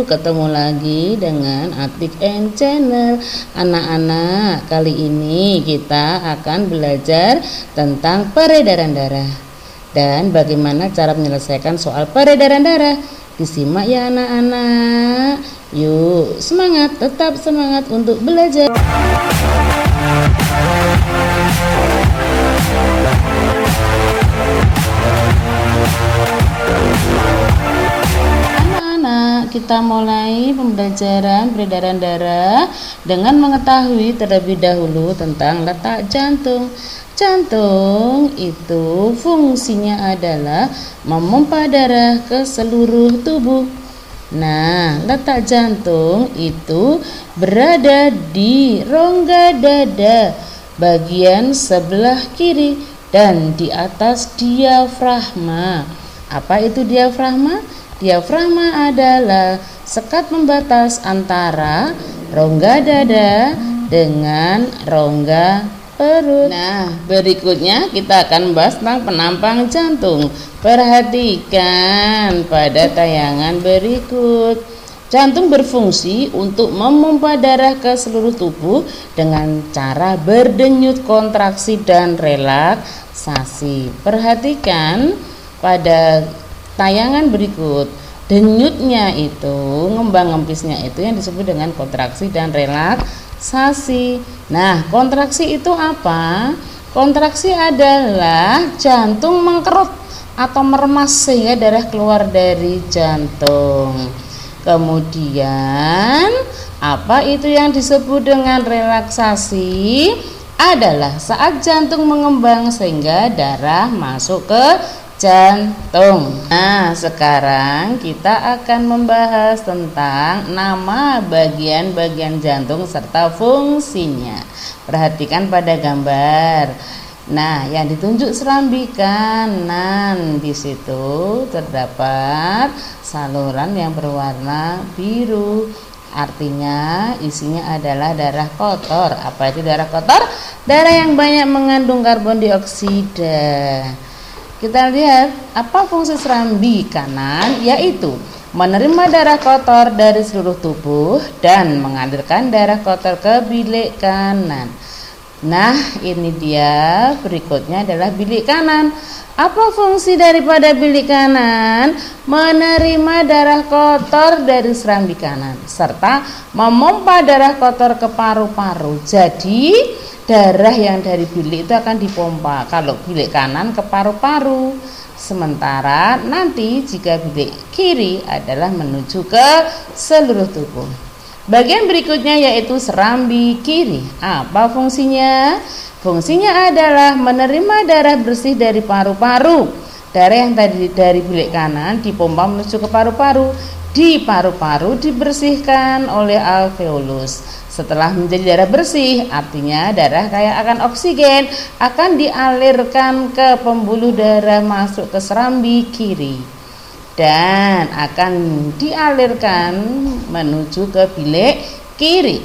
Ketemu lagi dengan Atik and Channel. Anak-anak, kali ini kita akan belajar tentang peredaran darah dan bagaimana cara menyelesaikan soal peredaran darah. Disimak ya anak-anak. Yuk, semangat, tetap semangat untuk belajar. Kita mulai pembelajaran peredaran darah dengan mengetahui terlebih dahulu tentang letak jantung. Jantung itu fungsinya adalah memompa darah ke seluruh tubuh. Nah, letak jantung itu berada di rongga dada bagian sebelah kiri dan di atas diafragma. Apa itu diafragma? Diafragma adalah sekat pembatas antara rongga dada dengan rongga perut. Nah, berikutnya kita akan membahas tentang penampang jantung. Perhatikan pada tayangan berikut. Jantung berfungsi untuk memompa darah ke seluruh tubuh dengan cara berdenyut, kontraksi, dan relaksasi. Perhatikan pada tayangan berikut. Denyutnya itu, ngembang-ngempisnya itu yang disebut dengan kontraksi dan relaksasi. Nah, kontraksi itu apa? Kontraksi adalah jantung mengkerut atau meremas sehingga darah keluar dari jantung. Kemudian, apa itu yang disebut dengan relaksasi? Adalah saat jantung mengembang sehingga darah masuk ke jantung. Nah, sekarang kita akan membahas tentang nama bagian-bagian jantung serta fungsinya. Perhatikan pada gambar. Nah, yang ditunjuk serambi kanan, di situ terdapat saluran yang berwarna biru. Artinya isinya adalah darah kotor. Apa itu darah kotor? Darah yang banyak mengandung karbon dioksida. Kita lihat apa fungsi serambi kanan, yaitu menerima darah kotor dari seluruh tubuh dan mengalirkan darah kotor ke bilik kanan. Nah, ini dia, berikutnya adalah bilik kanan. Apa fungsi daripada bilik kanan? Menerima darah kotor dari serambi kanan serta memompa darah kotor ke paru-paru. Jadi darah yang dari bilik itu akan dipompa kalau bilik kanan ke paru-paru. Sementara nanti jika bilik kiri adalah menuju ke seluruh tubuh. Bagian berikutnya yaitu serambi kiri. Apa fungsinya? Fungsinya adalah menerima darah bersih dari paru-paru. Darah yang tadi dari bilik kanan dipompa menuju ke paru-paru. Di paru-paru dibersihkan oleh alveolus. Setelah menjadi darah bersih, artinya darah kaya akan oksigen akan dialirkan ke pembuluh darah masuk ke serambi kiri dan akan dialirkan menuju ke bilik kiri.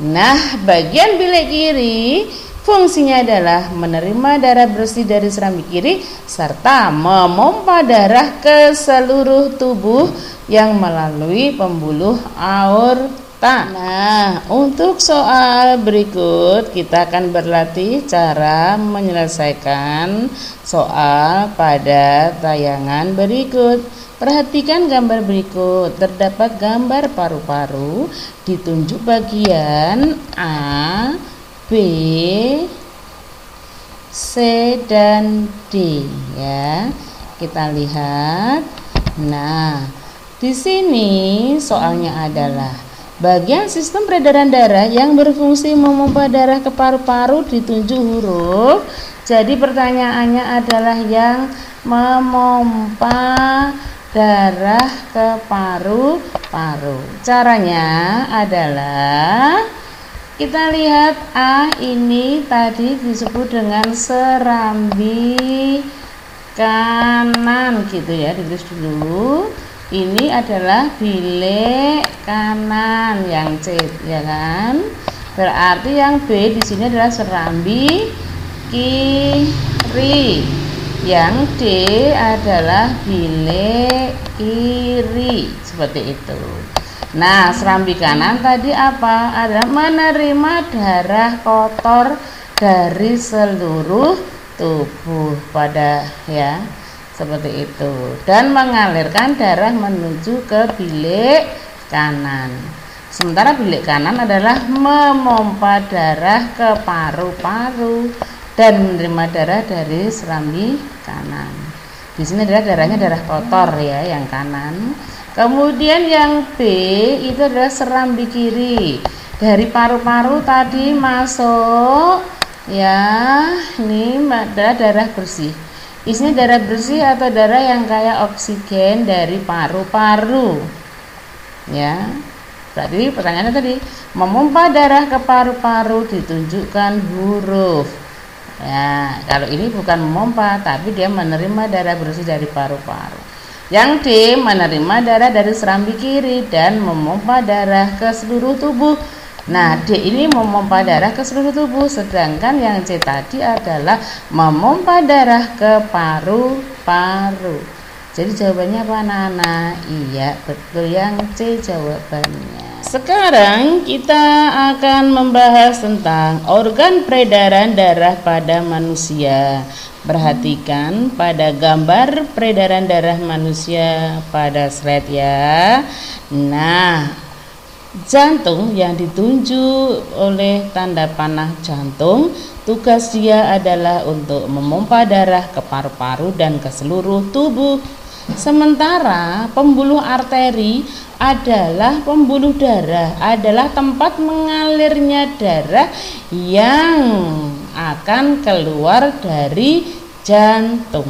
Nah, bagian bilik kiri fungsinya adalah menerima darah bersih dari serambi kiri serta memompa darah ke seluruh tubuh yang melalui pembuluh aorta. Nah, untuk soal berikut kita akan berlatih cara menyelesaikan soal pada tayangan berikut. Perhatikan gambar berikut. Terdapat gambar paru-paru, ditunjuk bagian A, B, C, dan D ya. Kita lihat. Nah, di sini soalnya adalah bagian sistem peredaran darah yang berfungsi memompa darah ke paru-paru ditunjuk huruf. Jadi pertanyaannya adalah yang memompa darah ke paru-paru. Caranya adalah kita lihat A ini tadi disebut dengan serambi kanan gitu ya, ditulis dulu. Ini adalah bilik kanan yang C ya kan. Berarti yang B di sini adalah serambi kiri. Yang D adalah bilik kiri. Seperti itu. Nah, serambi kanan tadi apa? Adalah menerima darah kotor dari seluruh tubuh pada ya. Seperti itu, dan mengalirkan darah menuju ke bilik kanan. Sementara bilik kanan adalah memompa darah ke paru-paru dan menerima darah dari serambi kanan. Di sini adalah darahnya darah kotor ya, yang kanan. Kemudian yang B itu adalah serambi kiri. Dari paru-paru tadi masuk ya, ini adalah darah bersih. Isinya darah bersih atau darah yang kaya oksigen dari paru-paru. Ya. Berarti pertanyaannya tadi, memompa darah ke paru-paru ditunjukkan huruf. Ya, kalau ini bukan memompa, tapi dia menerima darah bersih dari paru-paru. Yang D menerima darah dari serambi kiri dan memompa darah ke seluruh tubuh. Nah, D ini memompa darah ke seluruh tubuh, sedangkan yang C tadi adalah memompa darah ke paru-paru. Jadi jawabannya apa anak-anak? Iya, betul, yang C jawabannya. Sekarang kita akan membahas tentang organ peredaran darah pada manusia. Perhatikan pada gambar peredaran darah manusia pada slide ya. Nah, jantung yang ditunjuk oleh tanda panah jantung, tugas dia adalah untuk memompa darah ke paru-paru dan ke seluruh tubuh. Sementara pembuluh arteri adalah pembuluh darah, adalah tempat mengalirnya darah yang akan keluar dari jantung.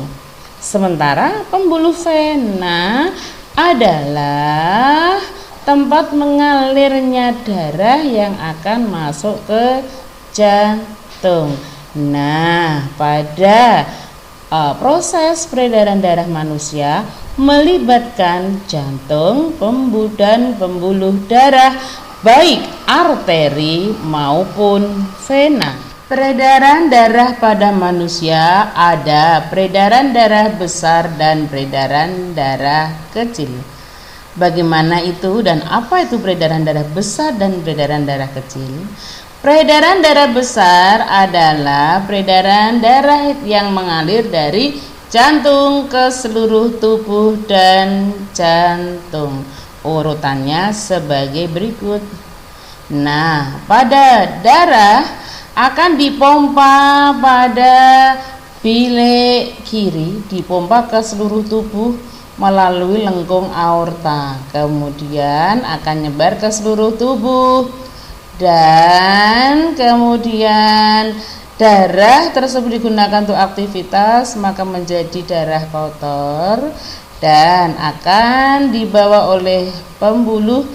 Sementara pembuluh vena adalah tempat mengalirnya darah yang akan masuk ke jantung. Nah, pada proses peredaran darah manusia melibatkan jantung, dan pembuluh darah, baik arteri maupun vena. Peredaran darah pada manusia ada peredaran darah besar dan peredaran darah kecil. Bagaimana itu dan apa itu peredaran darah besar dan peredaran darah kecil? Peredaran darah besar adalah peredaran darah yang mengalir dari jantung ke seluruh tubuh dan jantung. Urutannya sebagai berikut. Nah, pada darah akan dipompa pada bilik kiri, dipompa ke seluruh tubuh melalui lengkung aorta, kemudian akan nyebar ke seluruh tubuh, dan kemudian darah tersebut digunakan untuk aktivitas, maka menjadi darah kotor dan akan dibawa oleh pembuluh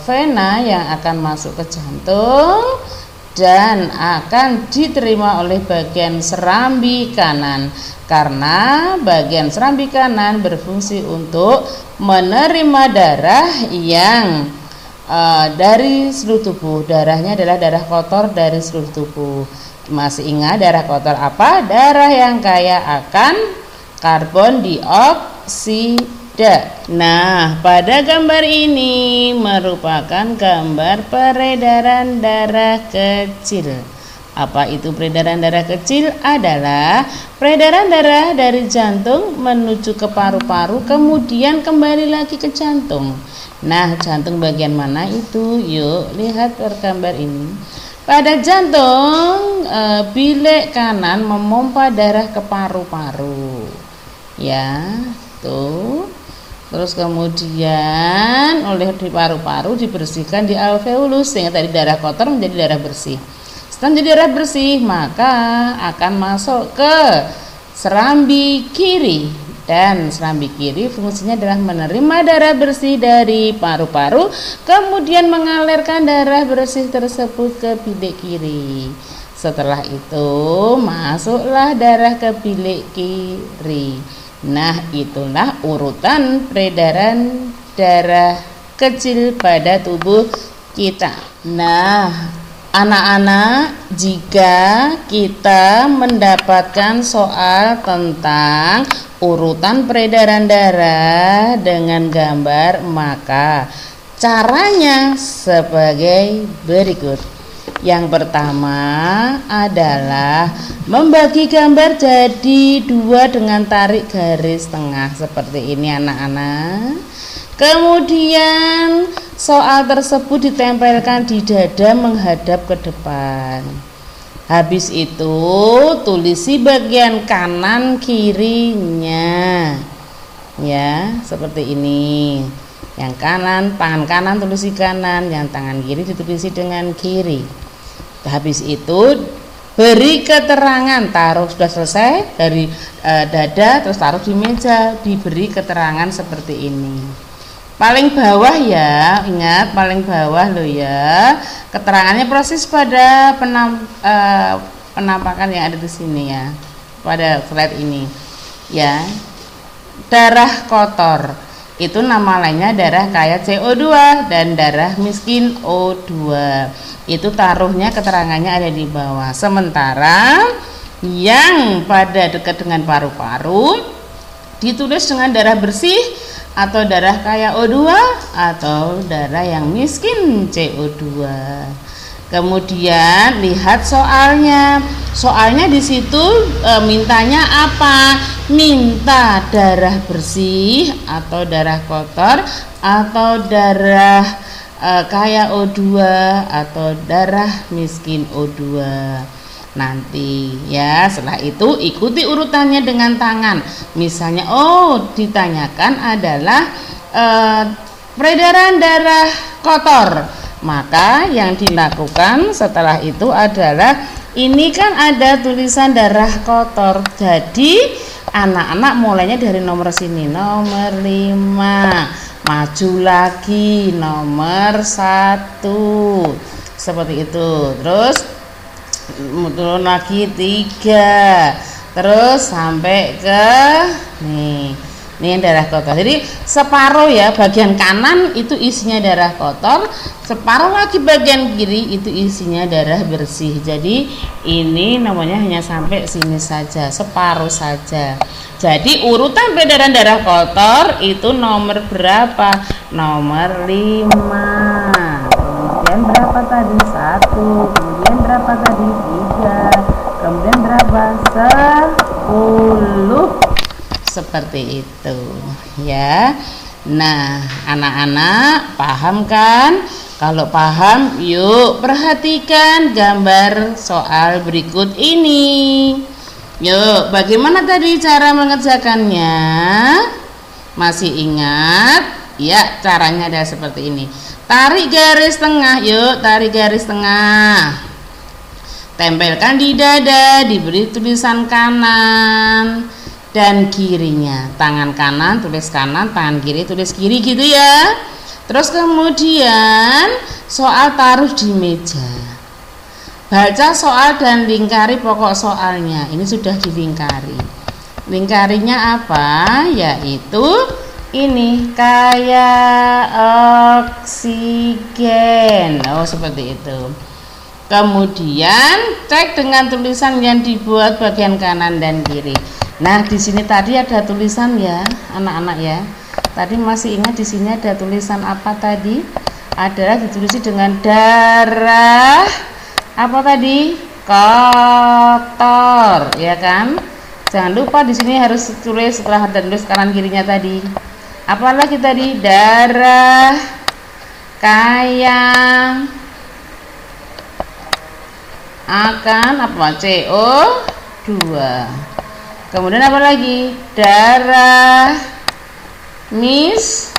vena yang akan masuk ke jantung dan akan diterima oleh bagian serambi kanan, karena bagian serambi kanan berfungsi untuk menerima darah yang dari seluruh tubuh. Darahnya adalah darah kotor dari seluruh tubuh. Masih ingat darah kotor apa? Darah yang kaya akan karbon dioksida. Nah, pada gambar ini merupakan gambar peredaran darah kecil. Apa itu peredaran darah kecil? Adalah peredaran darah dari jantung menuju ke paru-paru, kemudian kembali lagi ke jantung. Nah, jantung bagian mana itu? Yuk lihat gambar ini. Pada jantung, bilik kanan memompa darah ke paru-paru. Ya, tuh. Terus kemudian oleh di paru-paru dibersihkan di alveolus sehingga tadi darah kotor menjadi darah bersih. Setelah menjadi darah bersih, maka akan masuk ke serambi kiri, dan serambi kiri fungsinya adalah menerima darah bersih dari paru-paru, kemudian mengalirkan darah bersih tersebut ke bilik kiri. Setelah itu masuklah darah ke bilik kiri. Nah, itulah urutan peredaran darah kecil pada tubuh kita. Nah, Anak-anak, jika kita mendapatkan soal tentang urutan peredaran darah dengan gambar, maka caranya sebagai berikut. Yang pertama adalah membagi gambar jadi 2 dengan tarik garis tengah seperti ini anak-anak. Kemudian soal tersebut ditempelkan di dada menghadap ke depan. Habis itu tulisi bagian kanan kirinya. Ya, seperti ini. Yang kanan, tangan kanan tulisi kanan, yang tangan kiri ditulisi dengan kiri. Habis itu beri keterangan, taruh, sudah selesai dari dada terus taruh di meja, diberi keterangan seperti ini. Paling bawah ya, ingat paling bawah loh ya. Keterangannya proses pada penampakan yang ada di sini ya. Pada slide ini. Ya. Darah kotor. Itu nama lainnya darah kaya CO2 dan darah miskin O2. Itu taruhnya keterangannya ada di bawah. Sementara yang pada dekat dengan paru-paru ditulis dengan darah bersih atau darah kaya O2 atau darah yang miskin CO2. Kemudian lihat soalnya. Soalnya di situ mintanya apa? Minta darah bersih atau darah kotor atau darah kaya O2 atau darah miskin O2. Nanti ya, setelah itu ikuti urutannya dengan tangan. Misalnya ditanyakan adalah peredaran darah kotor, maka yang dilakukan setelah itu adalah ini kan ada tulisan darah kotor, jadi anak-anak mulainya dari nomor sini, nomor 5, maju lagi nomor 1 seperti itu, terus turun lagi 3, terus sampai ke ini darah kotor. Jadi separuh ya, bagian kanan itu isinya darah kotor, separuh lagi bagian kiri itu isinya darah bersih. Jadi ini namanya hanya sampai sini saja, separuh saja. Jadi urutan peredaran darah kotor itu nomor berapa? Nomor 5. Kemudian berapa tadi? 1. Kemudian berapa tadi? 3. Kemudian berapa? 10. Seperti itu ya. Nah, anak-anak paham kan? Kalau paham, yuk perhatikan gambar soal berikut ini. Yuk, bagaimana tadi cara mengerjakannya? Masih ingat? Ya, caranya ada seperti ini. Tarik garis tengah, yuk tarik garis tengah. Tempelkan di dada, diberi tulisan kanan dan kirinya. Tangan kanan tulis kanan, tangan kiri tulis kiri gitu ya. Terus kemudian soal taruh di meja. Baca soal dan lingkari pokok soalnya. Ini sudah dilingkari. Lingkarinya apa? Yaitu ini kayak oksigen. Seperti itu. Kemudian cek dengan tulisan yang dibuat bagian kanan dan kiri. Nah, di sini tadi ada tulisan ya, anak-anak ya. Tadi masih ingat di sini ada tulisan apa tadi? Adalah ditulis dengan darah apa tadi? Kotor, ya kan? Jangan lupa di sini harus tulis setelah ada tulis kanan kirinya tadi. Apalagi tadi? Darah kaya akan apa? CO2. Kemudian apa lagi? Darah miskin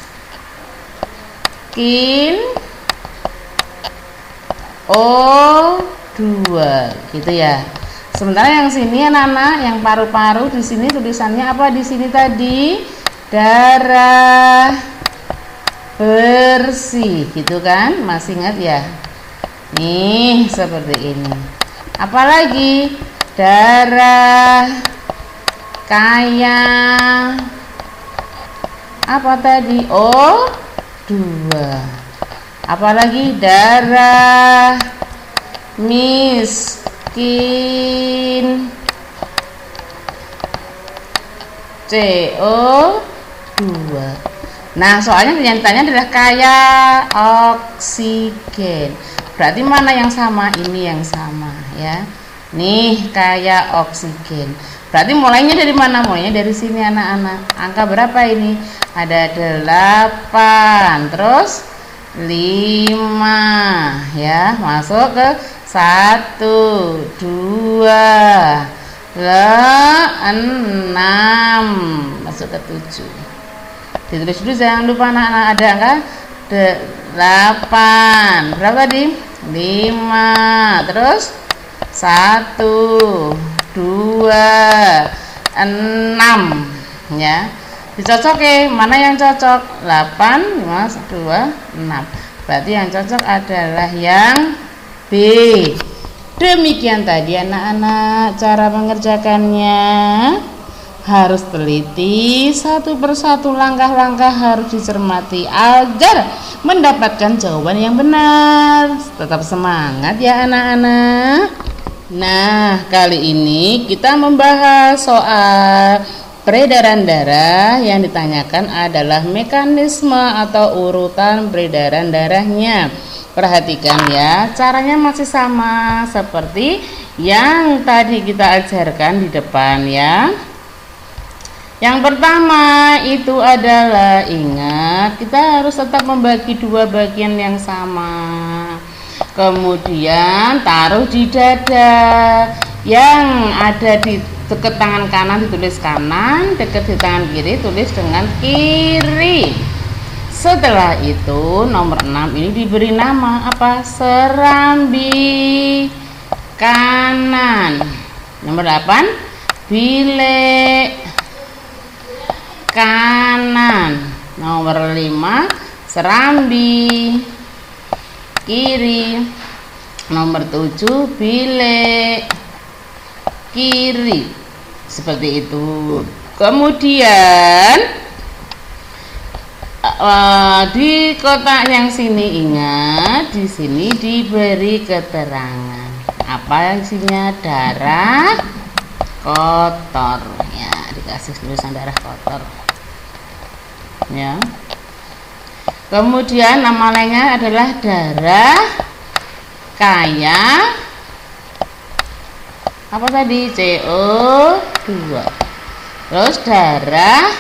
O2 gitu ya. Sementara yang sini anak-anak, yang paru-paru di sini tulisannya apa di sini tadi? Darah bersih gitu kan? Masih ingat ya? Nih, seperti ini. Apalagi? Darah kaya apa tadi? O2. Apalagi? Darah miskin, CO2. Nah, soalnya yang ditanya adalah kaya oksigen. Berarti mana yang sama? Ini yang sama ya. Nih, kaya oksigen. Berarti mulainya dari mana? Mulainya dari sini anak-anak. Angka berapa ini? Ada 8, terus 5 ya, masuk ke 1, 2, 6, masuk ke 7. Ditulis dulu, jangan lupa anak-anak. Ada angka 8, berapa tadi? 5, terus 1, 2, 6 ya. Dicocok mana yang cocok? 8, 5, 2, 6. Berarti yang cocok adalah yang B. Demikian tadi anak-anak cara mengerjakannya. Harus teliti, satu persatu langkah-langkah harus dicermati agar mendapatkan jawaban yang benar. Tetap semangat ya anak-anak. Nah, kali ini kita membahas soal peredaran darah. Yang ditanyakan adalah mekanisme atau urutan peredaran darahnya. Perhatikan ya, caranya masih sama seperti yang tadi kita ajarkan di depan ya. Yang pertama itu adalah, ingat, kita harus tetap membagi dua bagian yang sama. Kemudian taruh di dada. Yang ada di dekat tangan kanan ditulis kanan, dekat di tangan kiri tulis dengan kiri. Setelah itu nomor 6 ini diberi nama apa? Serambi kanan. Nomor 8 bilik kanan. Nomor 5 serambi kiri. Nomor 7 bilik kiri. Seperti itu. Kemudian di kotak yang sini, ingat, di sini diberi keterangan apa isinya? Darah kotor ya, dikasih tulisan darah kotor ya. Kemudian nama lainnya adalah darah kaya apa tadi? CO2. Terus darah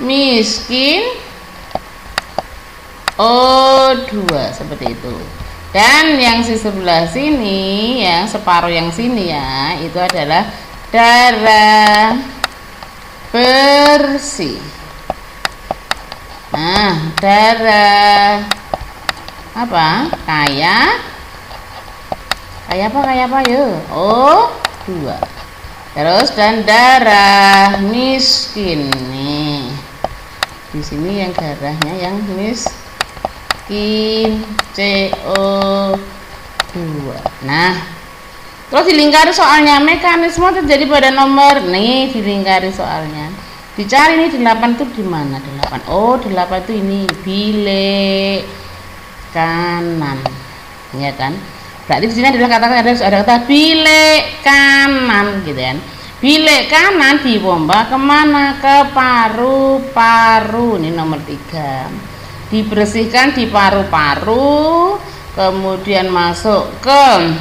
miskin O2, seperti itu. Dan yang di sebelah sini ya, separuh yang sini ya, itu adalah darah bersih. Nah, darah apa? Kaya apa yuk? O2. Terus dan darah miskin nih. Di sini yang darahnya yang miskin CO2. Nah, terus dilingkari soalnya, mekanisme terjadi pada nomor nih, dilingkari soalnya. Dicari nih 8 itu di mana? 8. Oh, 8 itu ini bilik kanan. Ya kan? Berarti di sini adalah ada kata bilik kanan gitu kan. Bilik kanan dipompa kemana? Ke paru-paru. Ini nomor 3. Dibersihkan di paru-paru, kemudian masuk ke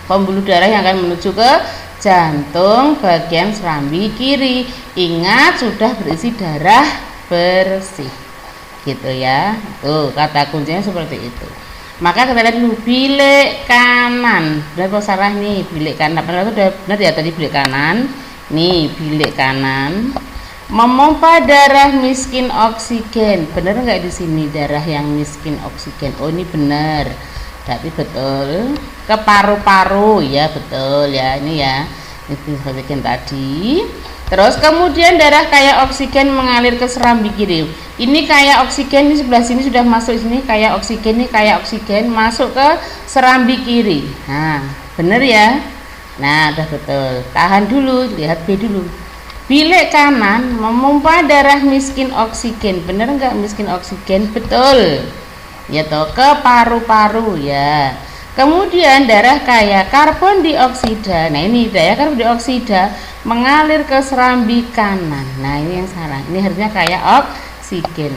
pembuluh darah yang akan menuju ke jantung bagian serambi kiri. Ingat, sudah berisi darah bersih gitu ya. Tuh, kata kuncinya seperti itu. Maka kita lihat dulu bilik kanan. Berapa salah nih? Bilik kanan. Benar itu udah benar ya tadi bilik kanan. Nih bilik kanan. Memompa darah miskin oksigen. Benar nggak di sini darah yang miskin oksigen? Oh, ini benar. Berarti betul. Ke paru-paru ya, betul ya. Ini ya. Ini oksigen tadi. Terus kemudian darah kaya oksigen mengalir ke serambi kiri. Ini kaya oksigen di sebelah sini sudah masuk sini, kaya oksigen ini kaya oksigen masuk ke serambi kiri. Nah, benar ya. Nah, udah betul. Tahan dulu, lihat B dulu. Bilik kanan memompa darah miskin oksigen. Benar nggak miskin oksigen? Betul. Ya toh, ke paru-paru ya. Kemudian darah kaya karbon dioksida. Nah, ini darah karbon dioksida mengalir ke serambi kanan. Nah, ini yang salah. Ini harusnya kaya oksigen.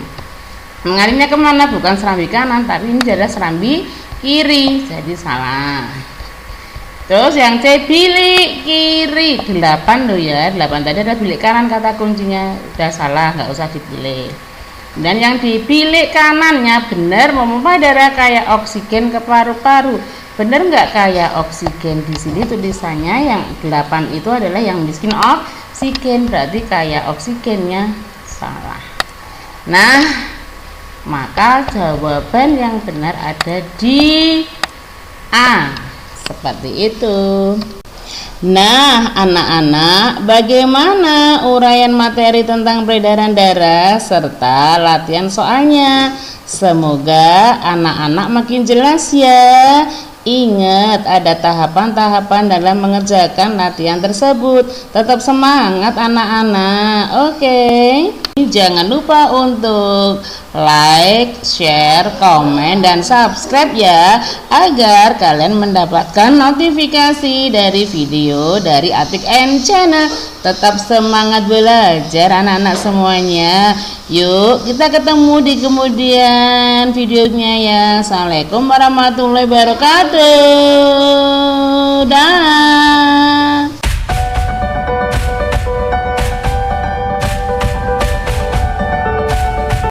Mengalirnya kemana? Bukan serambi kanan, tapi ini adalah serambi kiri. Jadi salah. Terus yang C, bilik kiri. 8 loh ya. 8 tadi ada bilik kanan, kata kuncinya. Udah salah, nggak usah dipilih. Dan yang di bilik kanannya benar, memompa darah kaya oksigen ke paru-paru. Benar nggak kaya oksigen? Di sini tulisannya yang 8 itu adalah yang miskin oksigen, berarti kaya oksigennya salah. Nah, maka jawaban yang benar ada di A. Seperti itu. Nah, anak-anak, bagaimana uraian materi tentang peredaran darah serta latihan soalnya? Semoga anak-anak makin jelas ya. Ingat, ada tahapan-tahapan dalam mengerjakan latihan tersebut. Tetap semangat anak-anak. Oke. Jangan lupa untuk like, share, komen, dan subscribe ya, agar kalian mendapatkan notifikasi dari video dari Atik and Channel. Tetap semangat belajar anak-anak semuanya. Yuk kita ketemu di kemudian videonya ya. Assalamualaikum warahmatullahi wabarakatuh. Dah.